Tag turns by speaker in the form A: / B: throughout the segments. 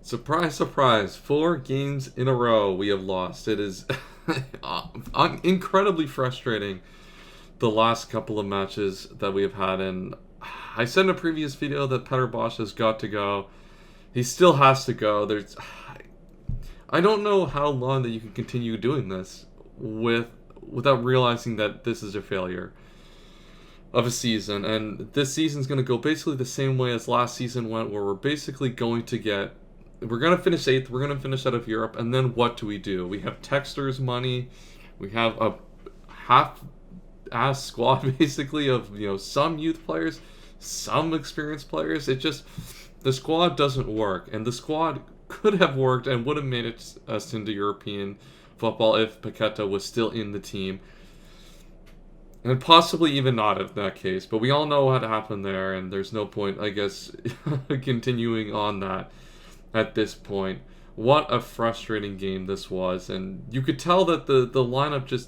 A: Surprise, surprise. 4 games in a row we have lost. It is incredibly frustrating, the last couple of matches that we have had. And I said in a previous video that Petr Bosz has got to go. He still has to go. I don't know how long that you can continue doing this without realizing that this is a failure of a season. And this season's going to go basically the same way as last season went, where we're basically going to we're going to finish 8th, we're going to finish out of Europe, and then what do? We have Texter's money, we have a half-ass squad basically of, some youth players, some experienced players. The squad doesn't work, and the squad could have worked and would have made us into European football if Petr was still in the team. And possibly even not in that case, but we all know what happened there, and there's no point, I guess, continuing on that at this point. What a frustrating game this was, and you could tell that the lineup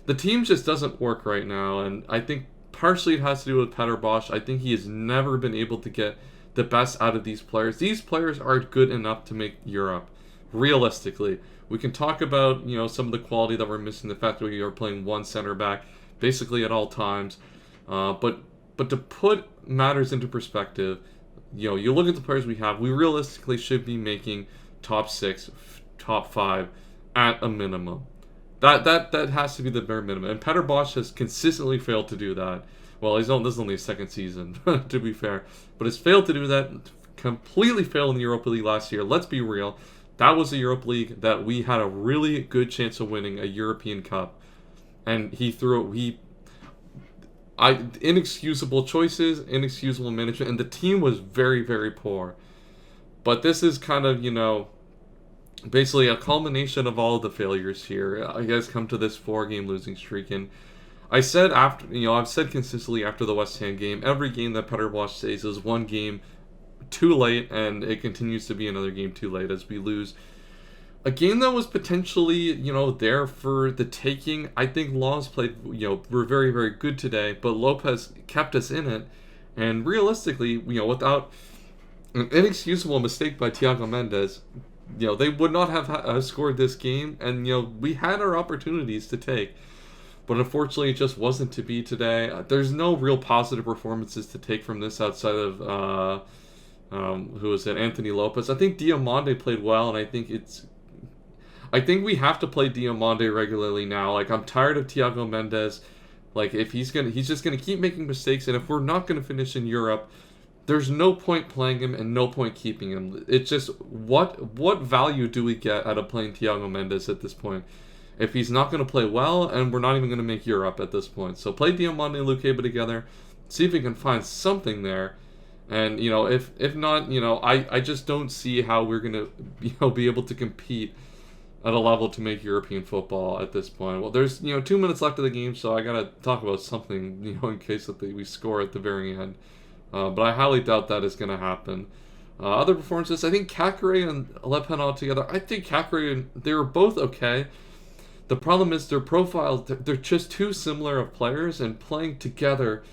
A: the team just doesn't work right now, and I think partially it has to do with Petr Bosz. I think he has never been able to get the best out of these players. These players are good enough to make Europe, realistically. We can talk about, some of the quality that we're missing, the fact that we are playing one center back basically at all times, but to put matters into perspective, you look at the players we have, we realistically should be making top 6, top 5 at a minimum. That has to be the bare minimum, and Petr Bosz has consistently failed to do that. Well, this is only his second season, to be fair, but has failed to do that. Completely failed in the Europa League last year. Let's be real, that was a Europa League that we had a really good chance of winning a European Cup, and inexcusable choices, inexcusable management, and the team was very, very poor. But this is kind of, basically a culmination of all of the failures here. I guys come to this 4-game losing streak, and I've said consistently after the West Ham game, every game that Petr Bosz says is one game too late, and it continues to be another game too late as we lose a game that was potentially, there for the taking. I think Laws played, were very, very good today, but Lopez kept us in it. And realistically, without an inexcusable mistake by Thiago Mendes, they would not have scored this game. And, we had our opportunities to take. But unfortunately, it just wasn't to be today. There's no real positive performances to take from this outside of, who was it? Anthony Lopez. I think Diamande played well, and I think we have to play Diamande regularly now. Like, I'm tired of Thiago Mendes. Like, if he's just gonna keep making mistakes, and if we're not gonna finish in Europe, there's no point playing him and no point keeping him. It's just, what value do we get out of playing Thiago Mendes at this point if he's not gonna play well, and we're not even gonna make Europe at this point? So play Diamande and Lukeba together, see if we can find something there. And if not, I just don't see how we're gonna be able to compete at a level to make European football at this point. Well, there's 2 minutes left of the game, so I gotta talk about something in case that we score at the very end. But I highly doubt that is gonna happen. Other performances, I think Kakare and Le Pen together. I think Kakare, they were both okay. The problem is their profiles, they're just too similar of players, and playing together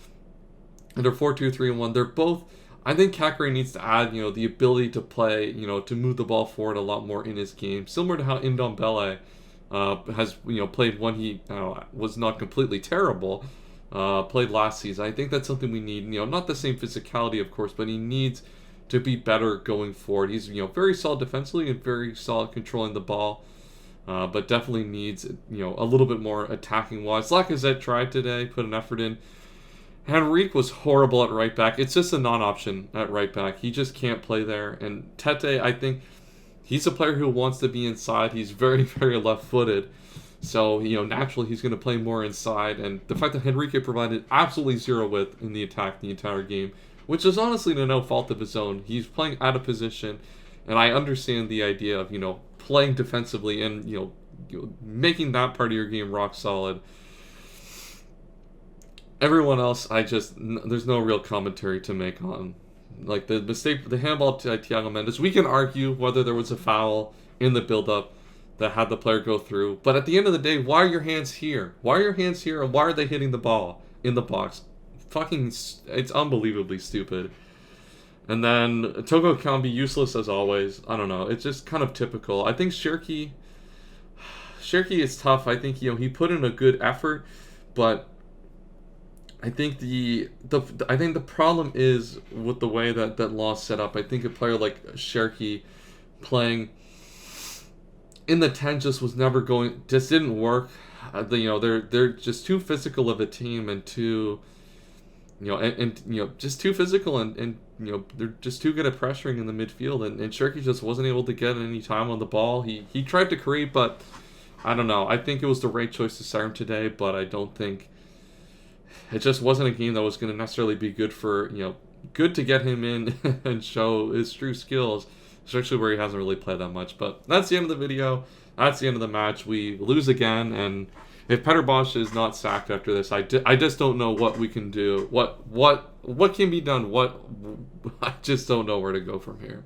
A: under 4-2-3-1, they're both. I think Kakare needs to add, the ability to play, to move the ball forward a lot more in his game, similar to how Ndombele has, played when he was not completely terrible, played last season. I think that's something we need. Not the same physicality, of course, but he needs to be better going forward. He's, very solid defensively and very solid controlling the ball, but definitely needs, a little bit more attacking wise. Lacazette tried today, put an effort in. Henrique was horrible at right back. It's just a non-option at right back. He just can't play there. And Tete, I think he's a player who wants to be inside. He's very, very left-footed. So, naturally he's going to play more inside. And the fact that Henrique provided absolutely zero width in the attack the entire game, which is honestly to no fault of his own. He's playing out of position. And I understand the idea of, playing defensively and, making that part of your game rock solid. Everyone else, there's no real commentary to make on. Like, the mistake, the handball to Thiago Mendes, we can argue whether there was a foul in the build-up that had the player go through. But at the end of the day, why are your hands here? Why are your hands here, and why are they hitting the ball in the box? It's unbelievably stupid. And then Toko can be useless as always. I don't know. It's just kind of typical. I think Shirky is tough. I think he put in a good effort, but I think the problem is with the way that law's set up. I think a player like Shirky playing in the 10 just didn't work. They're just too physical of a team and too just too physical and they're just too good at pressuring in the midfield and Shirky just wasn't able to get any time on the ball. He tried to create, but I don't know. I think it was the right choice to start him today, but I don't think it just wasn't a game that was going to necessarily be good for good to get him in and show his true skills, especially where he hasn't really played that much. But that's the end of the video. That's the end of the match. We lose again, and if Petr Bosz is not sacked after this, I just don't know what we can do. What can be done? I just don't know where to go from here.